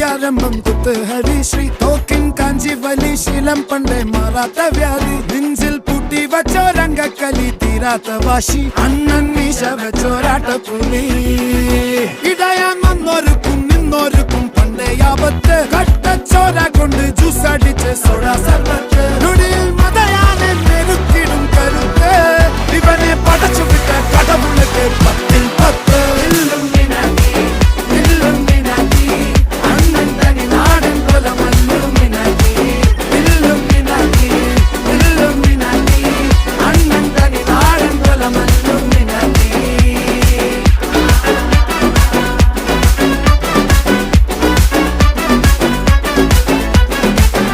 വിദ്യാരംഭം കുത്ത് ഹരിശ്രീ തോക്കിൻ കാഞ്ചി വലി ശീലം പണ്ടേ മാറാത്ത വ്യാധി നെഞ്ചിൽ പൂട്ടി വച്ചോരംഗക്കലി തീരാത്ത വാശി അണ്ണൻ മീശ വെച്ചോരാട്ട പുലി ഇടയാങ്ങൊന്നൊരുക്കും നിന്നൊരുക്കും പണ്ടേ ആപത്ത് കട്ടച്ചോര കൊണ്ട് ജ്യൂസ് അടിച്ച് സോഡ സർബത്ത് നൊടിയിൽ മതയാനെ മെരുക്കിടും കരുത്ത് ഇവനെ പടച്ചുവിട്ട കടവുളക്ക് പത്തിൽ